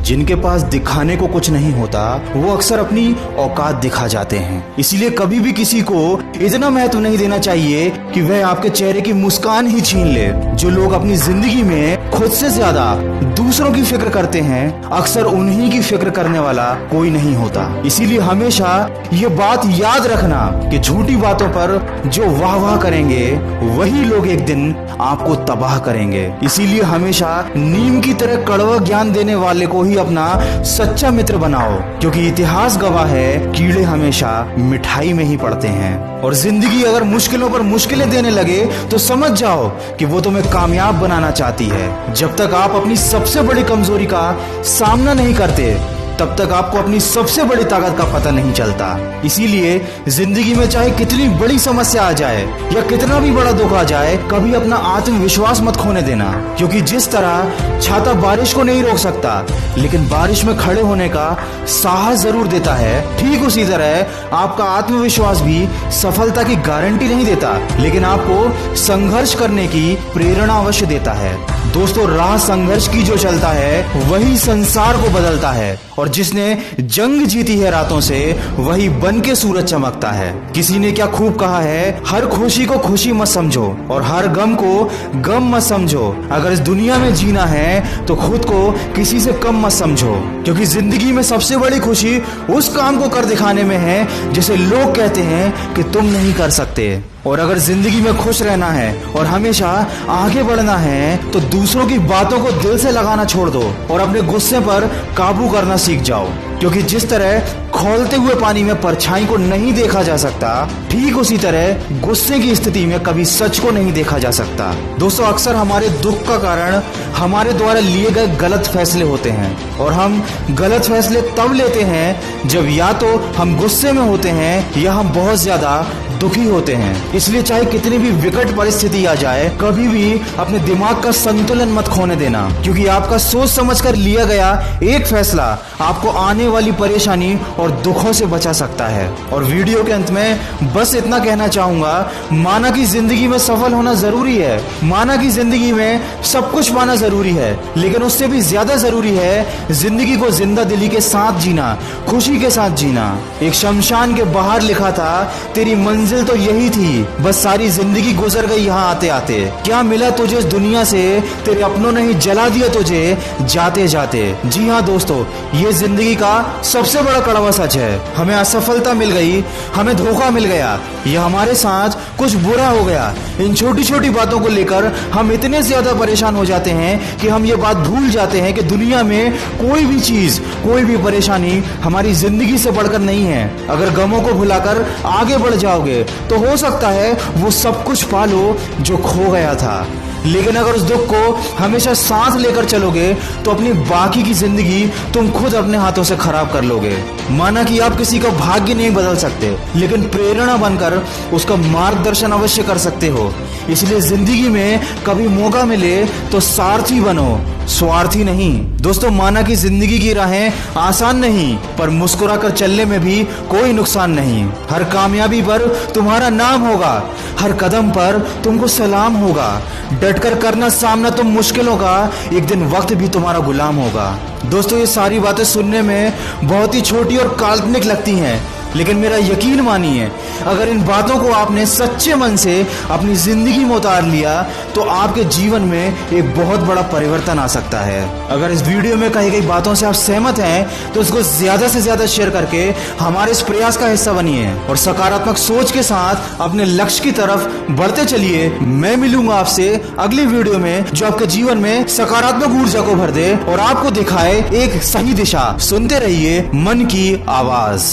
जिनके पास दिखाने को कुछ नहीं होता वो अक्सर अपनी औकात दिखा जाते हैं। इसीलिए कभी भी किसी को इतना महत्व नहीं देना चाहिए कि वह आपके चेहरे की मुस्कान ही छीन ले। जो लोग अपनी जिंदगी में खुद से ज्यादा दूसरों की फिक्र करते हैं, अक्सर उन्हीं की फिक्र करने वाला कोई नहीं होता। इसीलिए हमेशा ये बात याद रखना कि झूठी बातों पर जो वाह वाह करेंगे वही लोग एक दिन आपको तबाह करेंगे। इसीलिए हमेशा नीम की तरह कड़वा ज्ञान देने वाले को ही अपना सच्चा मित्र बनाओ, क्योंकि इतिहास गवाह है कीड़े हमेशा मिठाई में ही पड़ते हैं। और जिंदगी अगर मुश्किलों पर मुश्किलें देने लगे तो समझ जाओ कि वो तुम्हें कामयाब बनाना चाहती है। जब तक आप अपनी सबसे बड़ी कमजोरी का सामना नहीं करते तब तक आपको अपनी सबसे बड़ी ताकत का पता नहीं चलता। इसीलिए जिंदगी में चाहे कितनी बड़ी समस्या आ जाए या कितना भी बड़ा दुख आ जाए, कभी अपना आत्मविश्वास मत खोने देना, क्योंकि जिस तरह छाता बारिश को नहीं रोक सकता लेकिन बारिश में खड़े होने का साहस जरूर देता है, ठीक उसी तरह आपका आत्मविश्वास भी सफलता की गारंटी नहीं देता लेकिन आपको संघर्ष करने की प्रेरणा अवश्य देता है। दोस्तों, राह संघर्ष की जो चलता है वही संसार को बदलता है, और जिसने जंग जीती है रातों से वही बन के सूरज चमकता है। किसी ने क्या खूब कहा है, हर खुशी को खुशी मत समझो और हर गम को गम मत समझो। अगर इस दुनिया में जीना है तो खुद को किसी से कम मत समझो, क्योंकि जिंदगी में सबसे बड़ी खुशी उस काम को कर दिखाने में है जिसे लोग कहते हैं कि तुम नहीं कर सकते। और अगर जिंदगी में खुश रहना है और हमेशा आगे बढ़ना है तो दूसरों की बातों को दिल से लगाना छोड़ दो और अपने गुस्से पर काबू करना सीख जाओ, क्योंकि जिस तरह खौलते हुए पानी में परछाई को नहीं देखा जा सकता, ठीक उसी तरह गुस्से की स्थिति में कभी सच को नहीं देखा जा सकता। दोस्तों, अक्सर हमारे दुख का कारण हमारे द्वारा लिए गए गलत फैसले होते हैं, और हम गलत फैसले तब लेते हैं जब या तो हम गुस्से में होते हैं या हम बहुत ज्यादा दुखी होते हैं। इसलिए चाहे कितनी भी विकट परिस्थिति आ जाए, कभी भी अपने दिमाग का संतुलन मत खोने देना, क्योंकि आपका सोच समझकर लिया गया एक फैसला आपको आने वाली परेशानी और दुखों से बचा सकता है। और वीडियो के अंत में बस इतना कहना चाहूंगा, माना कि जिंदगी में सफल होना जरूरी है, माना कि जिंदगी में सब कुछ पाना जरूरी है, लेकिन उससे भी ज्यादा जरूरी है जिंदगी को जिंदा दिली के साथ जीना, खुशी के साथ जीना। एक शमशान के बाहर लिखा था, तेरी मंजिल तो यही थी, बस सारी जिंदगी गुजर गई यहाँ आते आते। क्या मिला तुझे इस दुनिया से, तेरे अपनों ने ही जला दिया तुझे जाते जाते। जी हाँ दोस्तों, ये जिंदगी का सबसे बड़ा कड़वा सच है। हमें असफलता मिल गई, हमें धोखा मिल गया, ये हमारे साथ कुछ बुरा हो गया। इन छोटी छोटी बातों को लेकर हम इतने ज्यादा परेशान हो जाते हैं कि हम ये बात भूल जाते हैं कि दुनिया में कोई भी चीज, कोई भी परेशानी हमारी जिंदगी से बढ़कर नहीं है। अगर गमों को भुलाकर आगे बढ़ जाओगे तो हो सकता है वो सब कुछ पालो जो खो गया था, लेकिन अगर उस दुख को हमेशा साथ लेकर चलोगे तो अपनी बाकी की जिंदगी तुम खुद अपने हाथों से खराब कर लोगे। माना कि आप किसी का भाग्य नहीं बदल सकते, लेकिन प्रेरणा बनकर उसका मार्गदर्शन अवश्य कर सकते हो। इसलिए जिंदगी में कभी मौका मिले तो सारथी बनो, स्वार्थी नहीं। दोस्तों, माना कि जिंदगी की राहें आसान नहीं, पर मुस्कुराकर चलने में भी कोई नुकसान नहीं। हर कामयाबी पर तुम्हारा नाम होगा, हर कदम पर तुमको सलाम होगा। डटकर करना सामना तुम मुश्किलों का, एक दिन वक्त भी तुम्हारा गुलाम होगा। दोस्तों, ये सारी बातें सुनने में बहुत ही छोटी और काल्पनिक लगती हैं, लेकिन मेरा यकीन मानिए, अगर इन बातों को आपने सच्चे मन से अपनी जिंदगी में उतार लिया तो आपके जीवन में एक बहुत बड़ा परिवर्तन आ सकता है। अगर इस वीडियो में कही गई बातों से आप सहमत हैं तो इसको ज्यादा से ज्यादा शेयर करके हमारे इस प्रयास का हिस्सा बनिए और सकारात्मक सोच के साथ अपने लक्ष्य की तरफ बढ़ते चलिए। मैं मिलूंगा आपसे अगली वीडियो में जो आपके जीवन में सकारात्मक ऊर्जा को भर दे और आपको दिखाए एक सही दिशा। सुनते रहिए मन की आवाज।